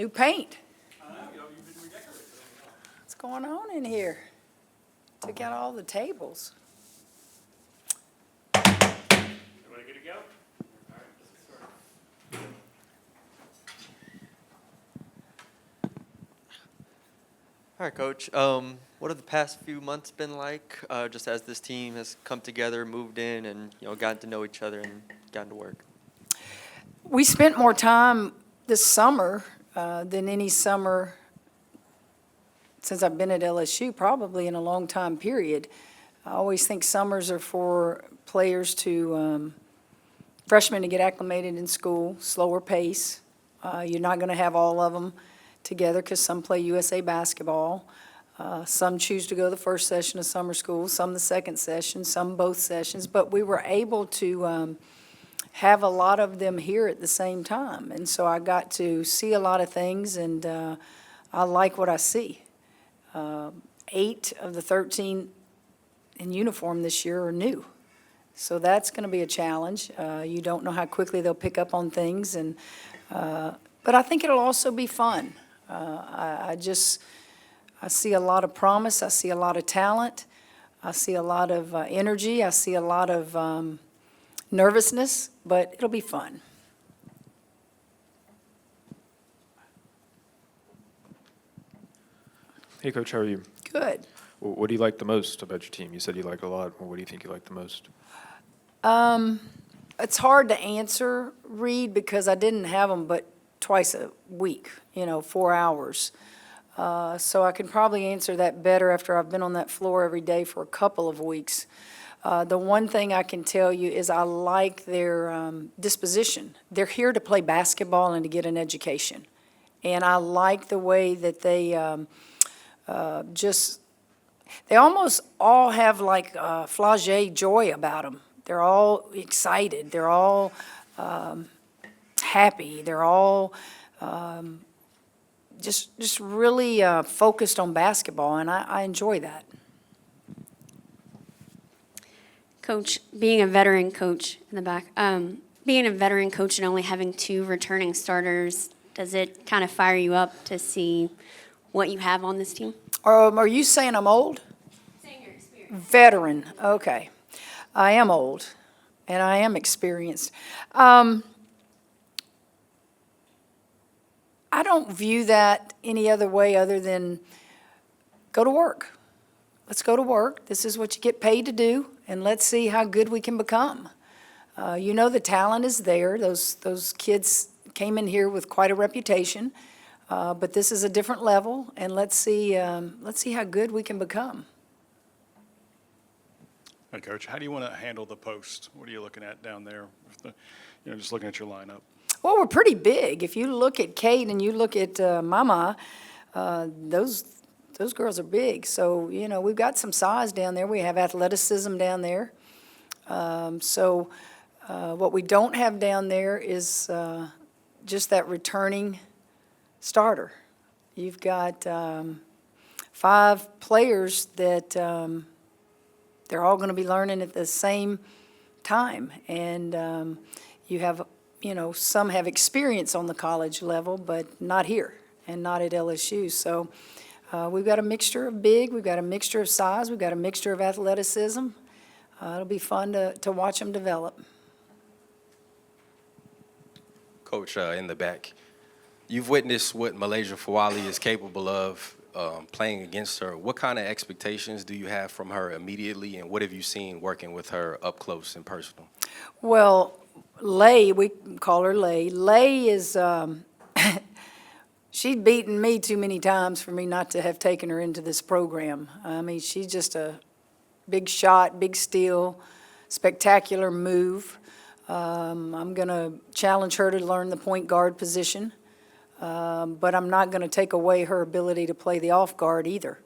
New paint. I know, you've been redecorating. What's going on in here? Took out all the tables. Everybody good to go? All right, let's get started. All right, Coach. What have the past few months been like, just as this team has come together, moved in, and gotten to know each other and gotten to work? We spent more time this summer than any summer since I've been at LSU, probably in a long time period. I always think summers are for players to, freshmen to get acclimated in school, slower pace. You're not going to have all of them together because some play USA basketball. Some choose to go the first session of summer school, some the second session, some both sessions. But we were able to have a lot of them here at the same time. And so I got to see a lot of things, and I like what I see. 8 of the 13 in uniform this year are new. So that's going to be a challenge. You don't know how quickly they'll pick up on things, and but I think it'll also be fun. I see a lot of promise. I see a lot of talent. I see a lot of energy. I see a lot of nervousness, but it'll be fun. Hey, Coach, how are you? Good. What do you like the most about your team? You said you like a lot. Well, what do you think you like the most? It's hard to answer, Reed, because I didn't have them but twice a week, 4 hours. So I can probably answer that better after I've been on that floor every day for a couple of weeks. The one thing I can tell you is I like their disposition. They're here to play basketball and to get an education. And I like the way that they they almost all have like flagey joy about them. They're all excited. They're all happy. They're all just really focused on basketball, and I enjoy that. Coach, being a veteran coach in the back, being a veteran coach and only having 2 returning starters, does it kind of fire you up to see what you have on this team? Are you saying I'm old? Saying your experience. Veteran, okay. I am old, and I am experienced. I don't view that any other way other than go to work. Let's go to work. This is what you get paid to do, and let's see how good we can become. The talent is there. Those kids came in here with quite a reputation, but this is a different level, and let's see how good we can become. Hey, Coach, how do you want to handle the post? What are you looking at down there? Just looking at your lineup. Well, we're pretty big. If you look at Kate and you look at Mama, those girls are big. So, we've got some size down there. We have athleticism down there. What we don't have down there is just that returning starter. You've got 5 players that they're all going to be learning at the same time. And you have some have experience on the college level, but not here and not at LSU. So we've got a mixture of big, we've got a mixture of size, we've got a mixture of athleticism. It'll be fun to watch them develop. Coach, in the back, you've witnessed what Malaysia Fawali is capable of playing against her. What kind of expectations do you have from her immediately, and what have you seen working with her up close and personal? Well, Lay, we call her Lay. Lay is, she'd beaten me too many times for me not to have taken her into this program. I mean, she's just a big shot, big steal, spectacular move. I'm going to challenge her to learn the point guard position, but I'm not going to take away her ability to play the off guard either.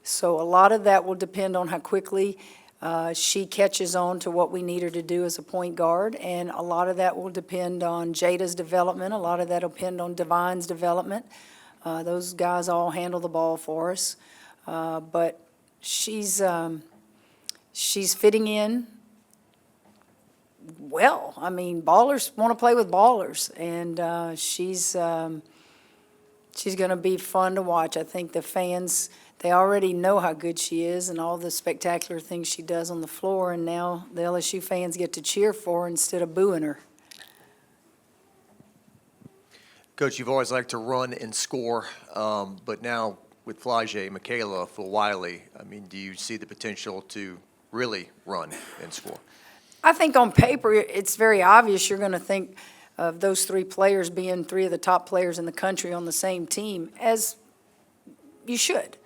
So a lot of that will depend on how quickly she catches on to what we need her to do as a point guard, and a lot of that will depend on Jada's development. A lot of that will depend on Divine's development. Those guys all handle the ball for us, but she's fitting in well. I mean, ballers want to play with ballers, and she's She's going to be fun to watch. I think the fans, they already know how good she is and all the spectacular things she does on the floor, and now the LSU fans get to cheer for her instead of booing her. Coach, you've always liked to run and score, but now with Flage, Michaela, Wiley, I mean, do you see the potential to really run and score? I think on paper, it's very obvious you're going to think of those three players being three of the top players in the country on the same team, as you should.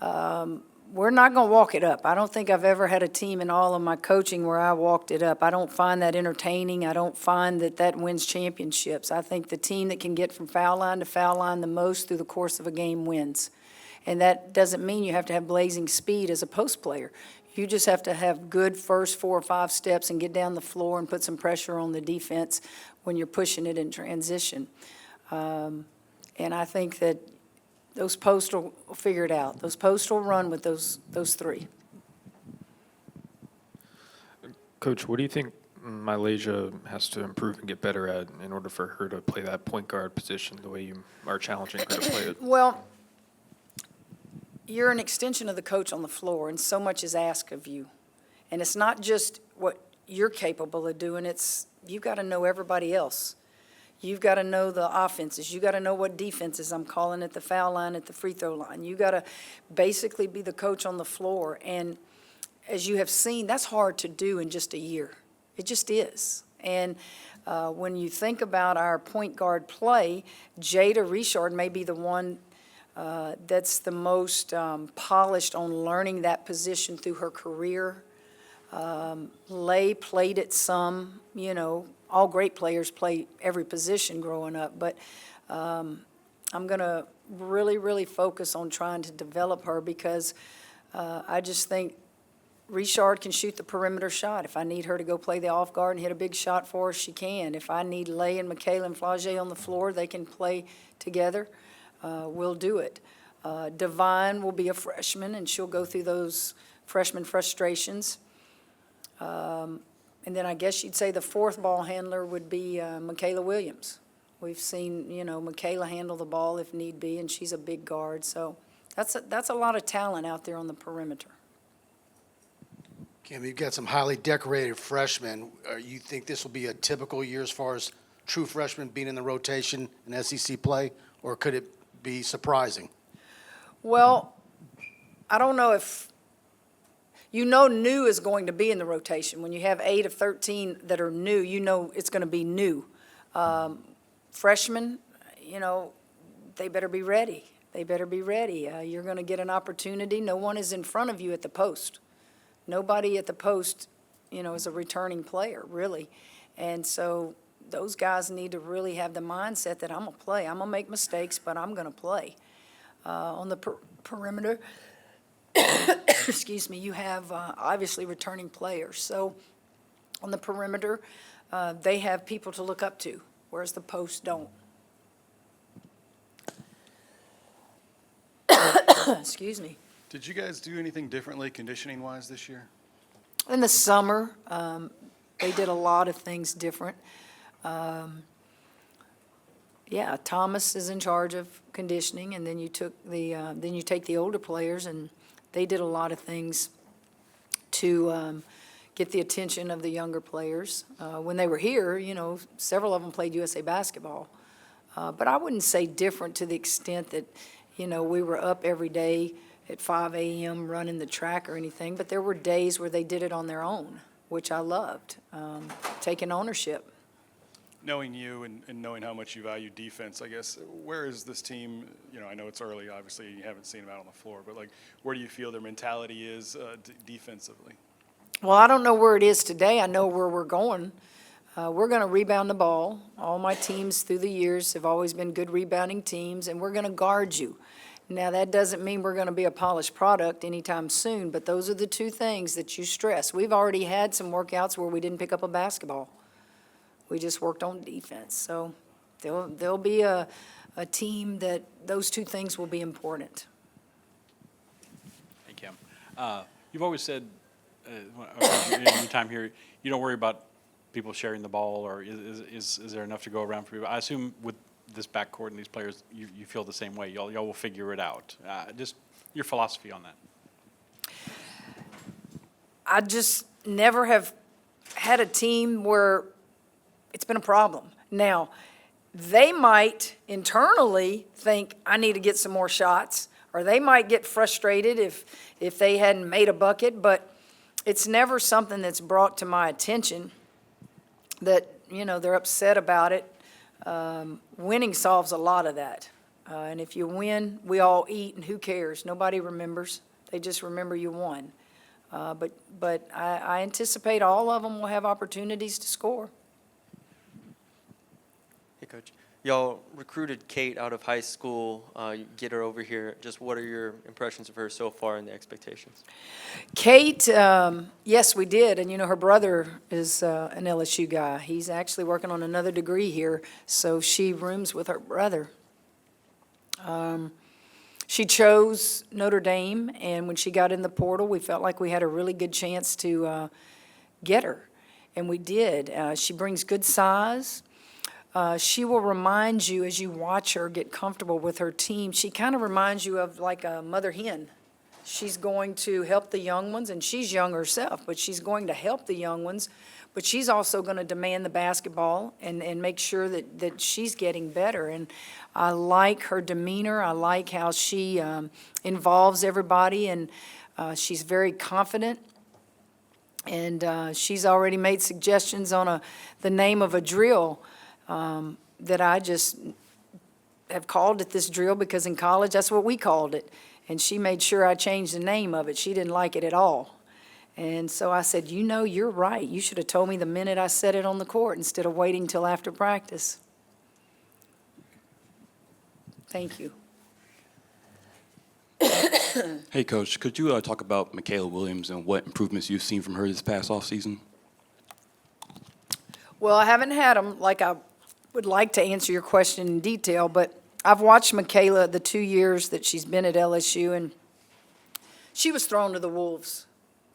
We're not going to walk it up. I don't think I've ever had a team in all of my coaching where I walked it up. I don't find that entertaining. I don't find that wins championships. I think the team that can get from foul line to foul line the most through the course of a game wins. And that doesn't mean you have to have blazing speed as a post player. You just have to have good first 4 or 5 steps and get down the floor and put some pressure on the defense when you're pushing it in transition. And I think that those posts will figure it out. Those posts will run with those three. Coach, what do you think Malaysia has to improve and get better at in order for her to play that point guard position the way you are challenging her to play it? Well, you're an extension of the coach on the floor, and so much is asked of you. And it's not just what you're capable of doing, it's you've got to know everybody else. You've got to know the offenses. You've got to know what defenses I'm calling at the foul line, at the free throw line. You've got to basically be the coach on the floor. And as you have seen, that's hard to do in just a year. It just is. And when you think about our point guard play, Jada Richard may be the one that's the most polished on learning that position through her career. Lay played it some, all great players play every position growing up, but I'm going to really, really focus on trying to develop her because I just think Richard can shoot the perimeter shot. If I need her to go play the off guard and hit a big shot for her, she can. If I need Lay and Michaela and Flage on the floor, they can play together. We'll do it. Divine will be a freshman, and she'll go through those freshman frustrations. And then I guess you'd say the fourth ball handler would be Michaela Williams. We've seen, Michaela handle the ball if need be, and she's a big guard. So that's a lot of talent out there on the perimeter. Kim, you've got some highly decorated freshmen. You think this will be a typical year as far as true freshmen being in the rotation in SEC play, or could it be surprising? Well, I don't know if new is going to be in the rotation. When you have 8 of 13 that are new, it's going to be new. Freshmen, they better be ready. They better be ready. You're going to get an opportunity. No one is in front of you at the post. Nobody at the post, is a returning player, really. And so those guys need to really have the mindset that I'm going to play. I'm going to make mistakes, but I'm going to play. On the perimeter, excuse me, you have obviously returning players. So on the perimeter, they have people to look up to, whereas the posts don't. Excuse me. Did you guys do anything differently conditioning-wise this year? In the summer, they did a lot of things different. Thomas is in charge of conditioning, and then you take the older players, and they did a lot of things to get the attention of the younger players. When they were here, several of them played USA basketball. But I wouldn't say different to the extent that, we were up every day at 5 a.m. running the track or anything, but there were days where they did it on their own, which I loved, taking ownership. Knowing you and knowing how much you value defense, I guess, where is this team, I know it's early, obviously, you haven't seen them out on the floor, but, where do you feel their mentality is defensively? Well, I don't know where it is today. I know where we're going. We're going to rebound the ball. All my teams through the years have always been good rebounding teams, and we're going to guard you. Now, that doesn't mean we're going to be a polished product anytime soon, but those are the two things that you stress. We've already had some workouts where we didn't pick up a basketball. We just worked on defense. So there'll be a team that those two things will be important. Hey, Kim. You've always said in your time here, you don't worry about people sharing the ball, or is there enough to go around for people? I assume with this backcourt and these players, you feel the same way. Y'all will figure it out. Just your philosophy on that. I just never have had a team where it's been a problem. Now, they might internally think, I need to get some more shots, or they might get frustrated if they hadn't made a bucket, but it's never something that's brought to my attention that, they're upset about it. Winning solves a lot of that. And if you win, we all eat, and who cares? Nobody remembers. They just remember you won. But I anticipate all of them will have opportunities to score. Hey, Coach. Y'all recruited Kate out of high school. You get her over here. Just what are your impressions of her so far and the expectations? Kate, yes, we did. And, her brother is an LSU guy. He's actually working on another degree here, so she rooms with her brother. She chose Notre Dame, and when she got in the portal, we felt like we had a really good chance to get her, and we did. She brings good size. She will remind you, as you watch her get comfortable with her team, she kind of reminds you of like a mother hen. She's going to help the young ones, and she's young herself, but she's going to help the young ones, but she's also going to demand the basketball and make sure that she's getting better. And I like her demeanor. I like how she involves everybody, and she's very confident. And she's already made suggestions on the name of a drill that I just have called it this drill because in college, that's what we called it. And she made sure I changed the name of it. She didn't like it at all. And so I said, you're right. You should have told me the minute I said it on the court instead of waiting till after practice. Thank you. Hey, Coach, could you talk about Michaela Williams and what improvements you've seen from her this past offseason? Well, I haven't had them like I would like to answer your question in detail, but I've watched Michaela the 2 years that she's been at LSU, and she was thrown to the wolves,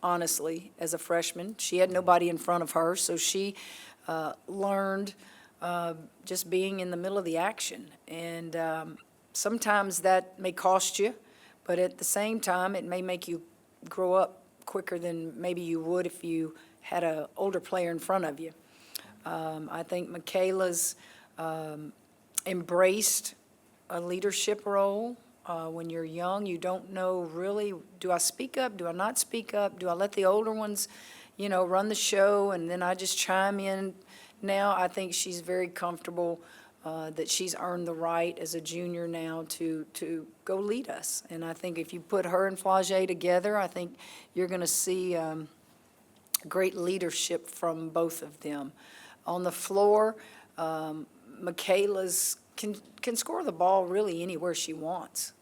honestly, as a freshman. She had nobody in front of her, so she learned just being in the middle of the action. And sometimes that may cost you, but at the same time, it may make you grow up quicker than maybe you would if you had an older player in front of you. I think Michaela's embraced a leadership role. When you're young, you don't know really, do I speak up? Do I not speak up? Do I let the older ones, run the show and then I just chime in? Now I think she's very comfortable that she's earned the right as a junior now to go lead us. And I think if you put her and Flage together, I think you're going to see great leadership from both of them. On the floor, Michaela's can score the ball really anywhere she wants.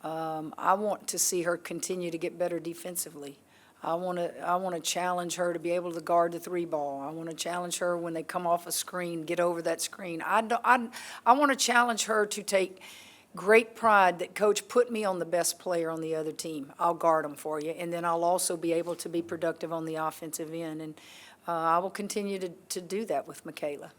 I want to see her continue to get better defensively. I want to challenge her to be able to guard the three ball. I want to challenge her when they come off a screen, get over that screen. I want to challenge her to take great pride that Coach put me on the best player on the other team. I'll guard them for you, and then I'll also be able to be productive on the offensive end. And I will continue to do that with Michaela.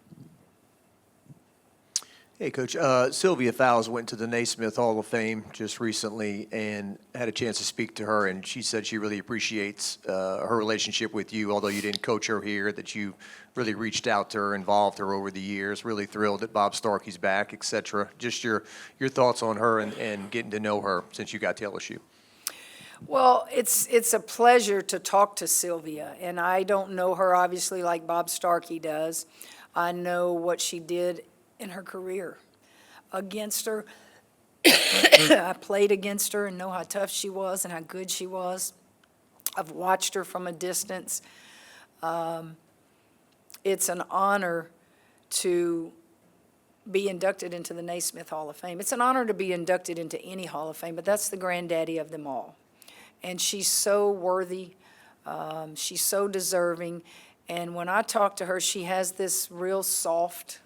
Hey, Coach. Sylvia Fowles went to the Naismith Hall of Fame just recently and had a chance to speak to her, and she said she really appreciates her relationship with you, although you didn't coach her here, that you really reached out to her, involved her over the years, really thrilled that Bob Starkey's back, et cetera. Just your thoughts on her and getting to know her since you got to LSU. Well, it's a pleasure to talk to Sylvia, and I don't know her obviously like Bob Starkey does. I know what she did in her career against her. I played against her and know how tough she was and how good she was. I've watched her from a distance. It's an honor to be inducted into the Naismith Hall of Fame. It's an honor to be inducted into any Hall of Fame, but that's the granddaddy of them all. And she's so worthy. She's so deserving. And when I talk to her, she has this real soft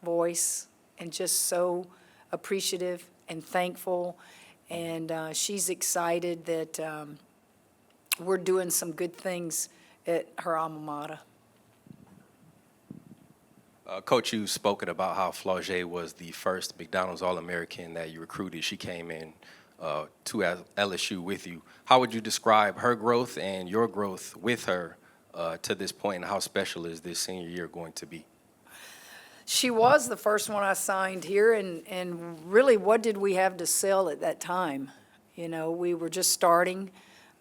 voice and just so appreciative and thankful. And she's excited that we're doing some good things at her alma mater. Coach, you've spoken about how Flau'jae was the first McDonald's All-American that you recruited. She came in to LSU with you. How would you describe her growth and your growth with her to this point, and how special is this senior year going to be? She was the first one I signed here, and really, what did we have to sell at that time? You know, we were just starting.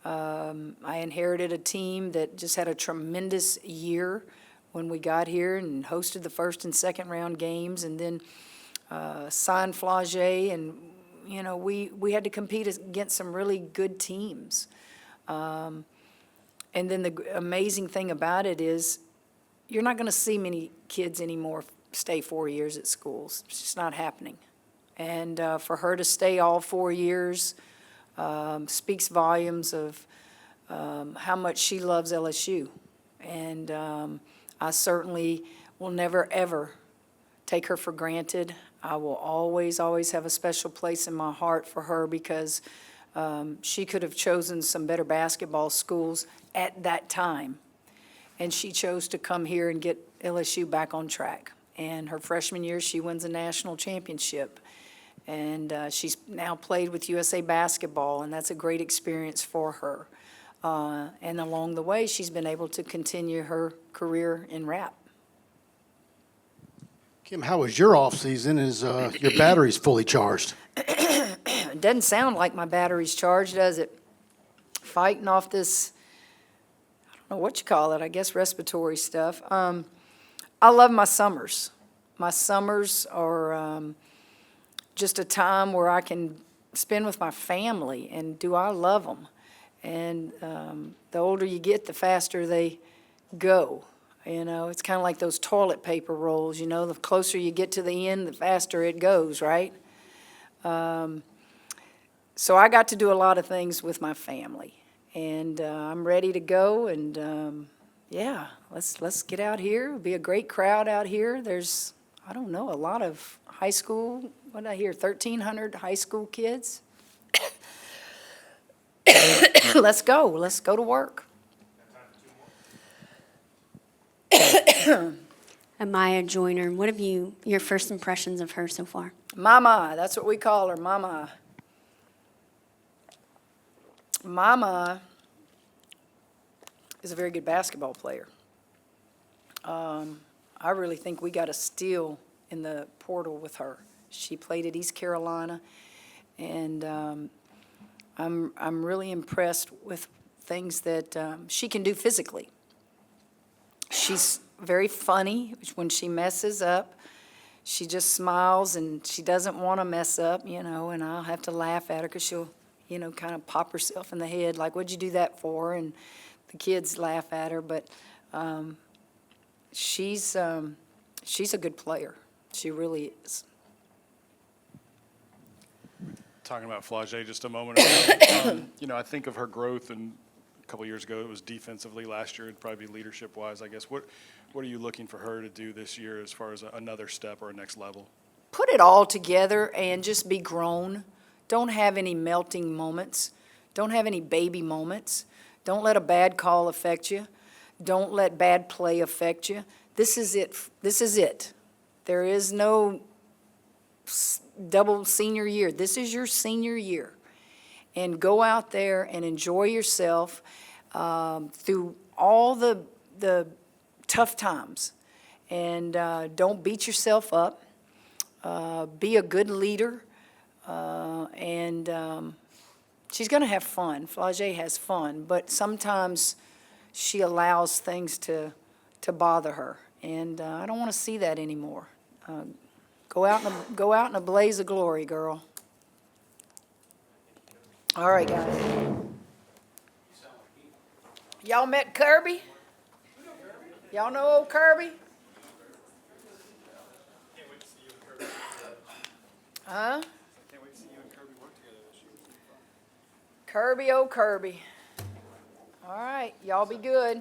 I inherited a team that just had a tremendous year when we got here and hosted the first and second round games, and then signed Flau'jae, and you know, we had to compete against some really good teams. And then the amazing thing about it is you're not going to see many kids anymore stay 4 years at schools. It's just not happening. And for her to stay all 4 years speaks volumes of how much she loves LSU. And I certainly will never, ever take her for granted. I will always, always have a special place in my heart for her because she could have chosen some better basketball schools at that time. And she chose to come here and get LSU back on track. And her freshman year, she wins a national championship. And she's now played with USA Basketball, and that's a great experience for her. And along the way, she's been able to continue her career in rap. Kim, how was your off-season? Is your batteries fully charged? It doesn't sound like my battery's charged, does it? Fighting off this, I don't know what you call it, I guess respiratory stuff. I love my summers. My summers are just a time where I can spend with my family, and do I love them? And the older you get, the faster they go. You know, it's kind of like those toilet paper rolls, you know, the closer you get to the end, the faster it goes, right? So I got to do a lot of things with my family, and I'm ready to go, and yeah, let's get out here. It'll be a great crowd out here. There's, I don't know, a lot of high school, what did I hear, 1,300 high school kids? Let's go to work. Amaya Joyner, what have your first impressions of her so far? Mama, that's what we call her, Mama. Mama is a very good basketball player. I really think we got a steal in the portal with her. She played at East Carolina, and I'm really impressed with things that she can do physically. She's very funny. When she messes up, she just smiles, and she doesn't want to mess up, you know, and I'll have to laugh at her because she'll, you know, kind of pop herself in the head, like, what'd you do that for? And the kids laugh at her, but she's a good player. She really is. Talking about Flau'jae just a moment ago, you know, I think of her growth, and a couple years ago it was defensively. Last year it'd probably be leadership-wise, I guess. What are you looking for her to do this year as far as another step or a next level? Put it all together and just be grown. Don't have any melting moments. Don't have any baby moments. Don't let a bad call affect you. Don't let bad play affect you. This is it. This is it. There is no double senior year. This is your senior year. And go out there and enjoy yourself through all the tough times. And don't beat yourself up. Be a good leader. And she's going to have fun. Flau'jae has fun, but sometimes she allows things to bother her, and I don't want to see that anymore. Go out in a blaze of glory, girl. All right, guys. Y'all met Kirby? Y'all know old Kirby? Huh? Kirby, oh Kirby. All right, y'all be good.